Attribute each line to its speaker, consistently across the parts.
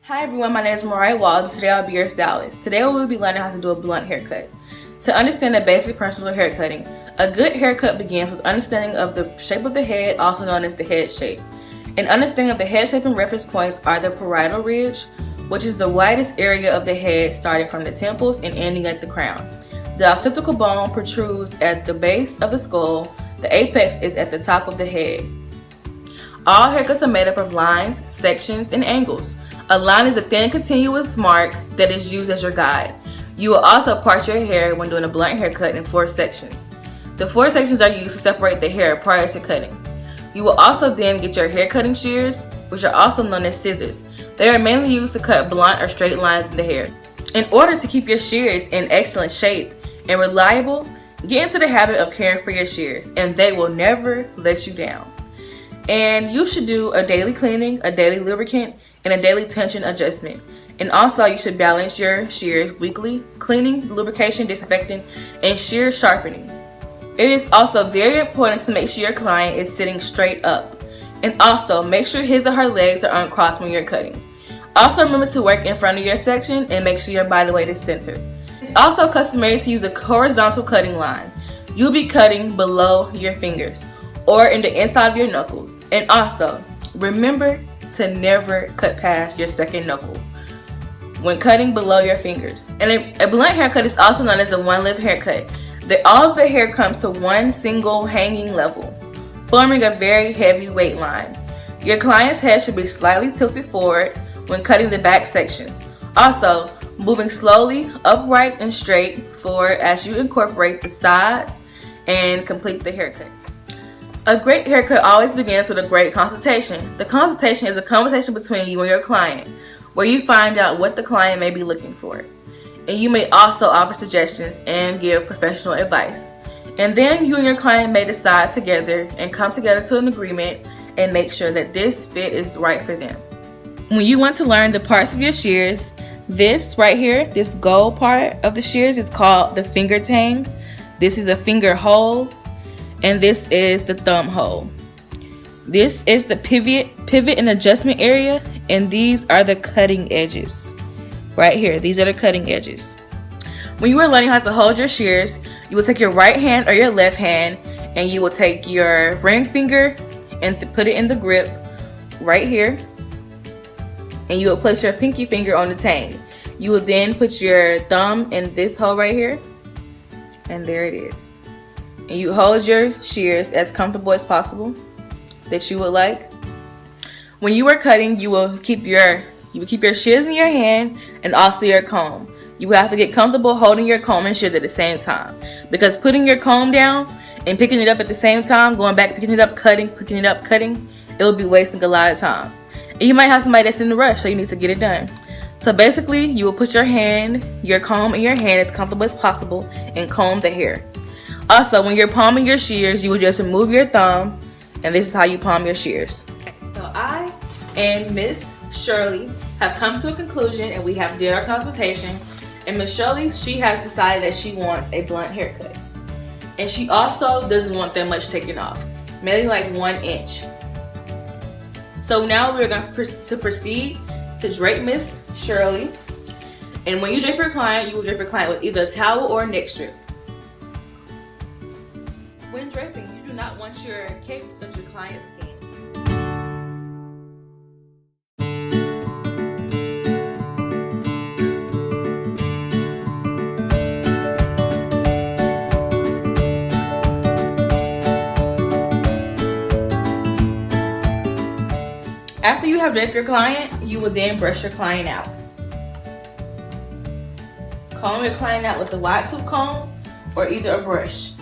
Speaker 1: Hi everyone, my name is Mariah Nicole, and today I'll be your stylist. Today we will be learning how to do a blunt haircut. To understand the basic principles of haircutting, a good haircut begins with understanding of the shape of the head, also known as the head shape. An understanding of the head shape and reference points are the parietal ridge, which is the widest area of the head starting from the temples and ending at the crown. The occipital bone protrudes at the base of the skull. The apex is at the top of the head. All haircuts are made up of lines, sections, and angles. A line is a thin continuous mark that is used as your guide. You will also part your hair when doing a blunt haircut in 4 sections. The 4 sections are used to separate the hair prior to cutting. You will also then get your hair cutting shears, which are also known as scissors. They are mainly used to cut blunt or straight lines in the hair. In order to keep your shears in excellent shape and reliable, get into the habit of caring for your shears, and they will never let you down. And you should do a daily cleaning, a daily lubricant, and a daily tension adjustment. And also you should balance your shears weekly, cleaning, lubrication, disinfecting, and shear sharpening. It is also very important to make sure your client is sitting straight up. And also make sure his or her legs are uncrossed when you're cutting. Also remember to work in front of your section and make sure your body weight is centered. It's also customary to use a horizontal cutting line. You'll be cutting below your fingers or in the inside of your knuckles. And also remember to never cut past your second knuckle when cutting below your fingers. And a blunt haircut is also known as a one-lift haircut. All of the hair comes to one single hanging level, forming a very heavy weight line. Your client's head should be slightly tilted forward when cutting the back sections. Also, moving slowly upright and straight forward as you incorporate the sides and complete the haircut. A great haircut always begins with a great consultation. The consultation is a conversation between you and your client, where you find out what the client may be looking for. And you may also offer suggestions and give professional advice. And then you and your client may decide together and come together to an agreement and make sure that this fit is right for them. When you want to learn the parts of your shears, this right here, this gold part of the shears is called the finger tang. This is a finger hole. And this is the thumb hole. This is the pivot and adjustment area, and these are the cutting edges. Right here, these are the cutting edges. When you are learning how to hold your shears, you will take your right hand or your left hand, and you will take your ring finger and put it in the grip right here. And you will place your pinky finger on the tang. You will then put your thumb in this hole right here, and there it is. And you hold your shears as comfortable as possible that you would like. When you are cutting, you will keep your shears in your hand and also your comb. You have to get comfortable holding your comb and shears at the same time, because putting your comb down and picking it up at the same time, going back, picking it up, cutting, it will be wasting a lot of time. And you might have somebody that's in a rush, so you need to get it done. So basically, you will put your comb in your hand as comfortable as possible and comb the hair. Also, when you're palming your shears, you will just remove your thumb, and this is how you palm your shears. Okay, so I and Miss Shirley have come to a conclusion, and we have did our consultation. And Miss Shirley, she has decided that she wants a blunt haircut, and she also doesn't want that much taken off, maybe like 1 inch. So now we're going to proceed to drape Miss Shirley. And when you drape your client, you will drape your client with either a towel or a neck strip. When draping, you do not want your cape to touch your client's skin. After you have draped your client, you will then brush your client out. Comb your client out with a wide tooth comb or either a brush.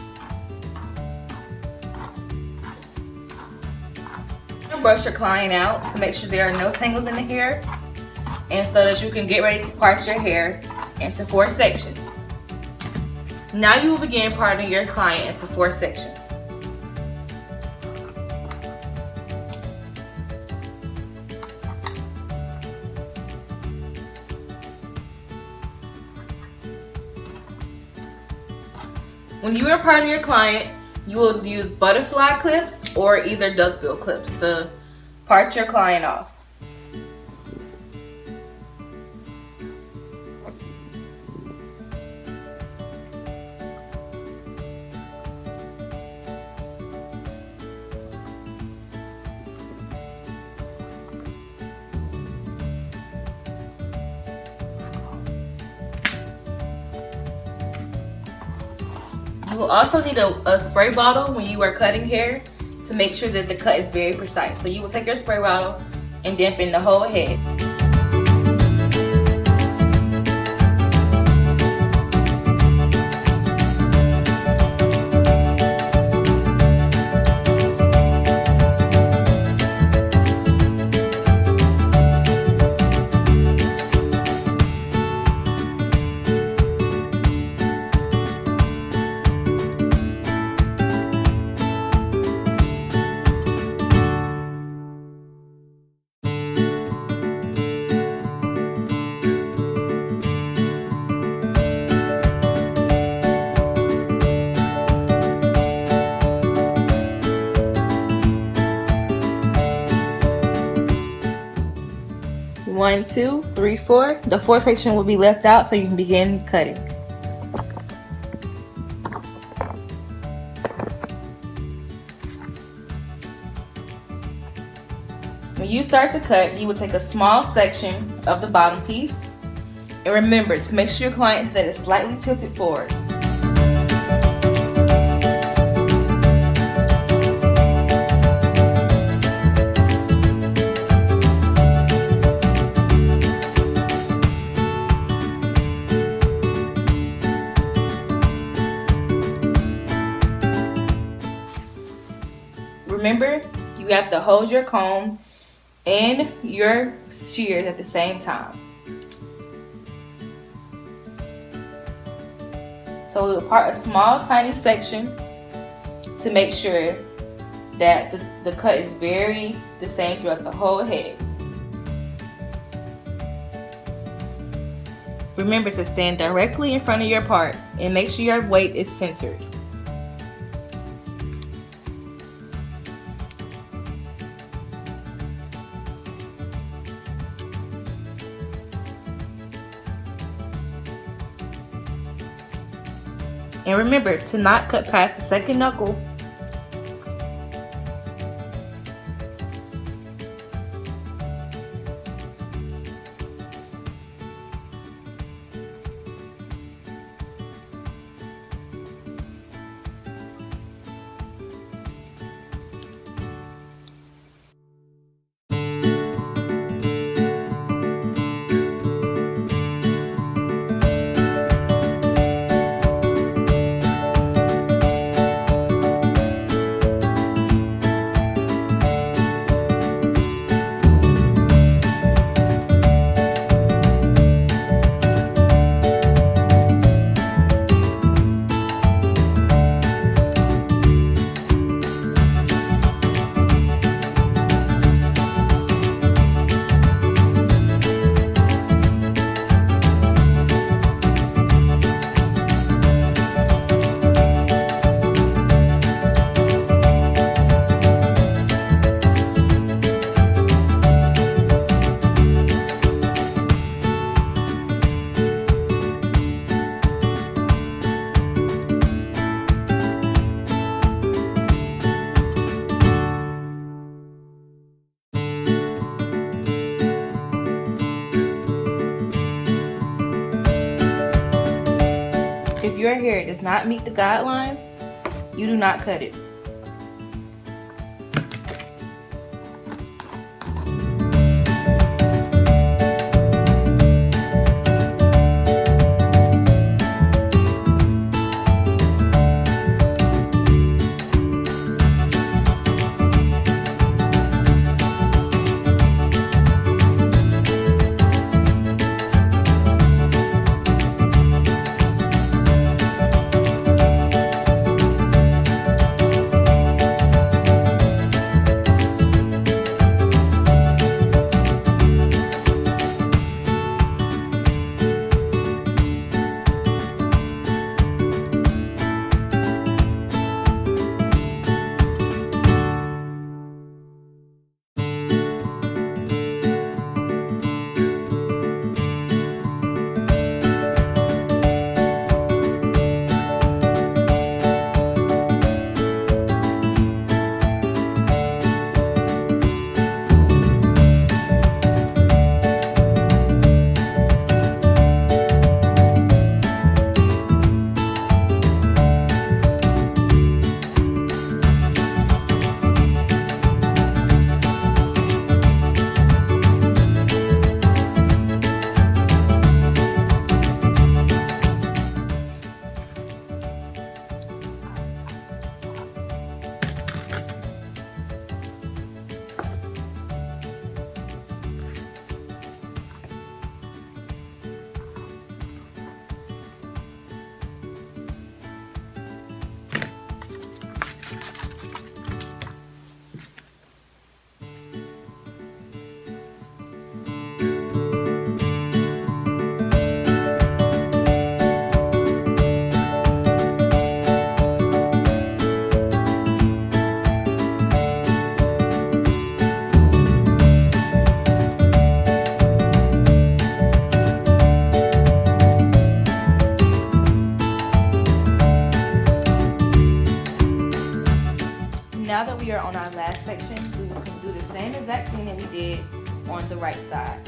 Speaker 1: Brush your client out to make sure there are no tangles in the hair, and so that you can get ready to part your hair into 4 sections. Now you will begin parting your client into 4 sections. When you are parting your client, you will use butterfly clips or either duckbill clips to part your client off. You will also need a spray bottle when you are cutting hair to make sure that the cut is very precise. So you will take your spray bottle and dip in the whole head. One, two, three, four. The fourth section will be left out so you can begin cutting. When you start to cut, you will take a small section of the bottom piece. And remember to make sure your client's head is slightly tilted forward. Remember, you have to hold your comb and your shears at the same time. So we'll part a small tiny section to make sure that the cut is very the same throughout the whole head. Remember to stand directly in front of your part and make sure your weight is centered. And remember to not cut past the second knuckle. If your hair does not meet the guideline, you do not cut it. right side.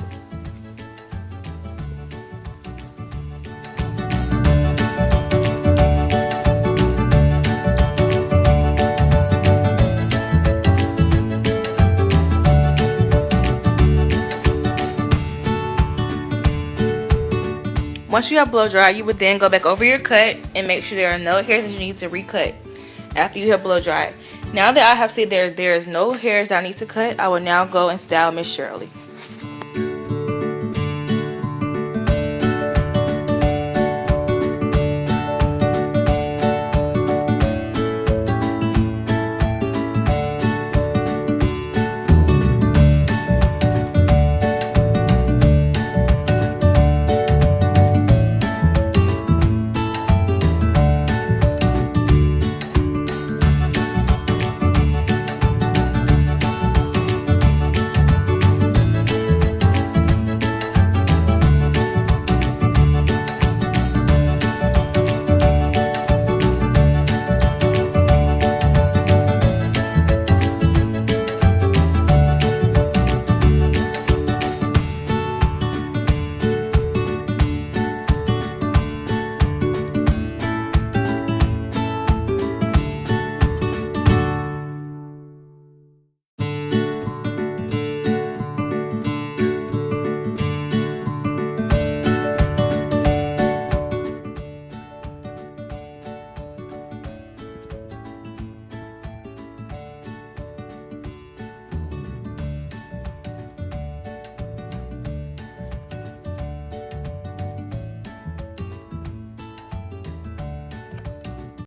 Speaker 1: Once you have blow dry, you would then go back over your cut and make sure there are no hairs that you need to recut after you have blow dried. Now that I have said there is no hairs that I need to cut, I will now go and style Miss Shirley.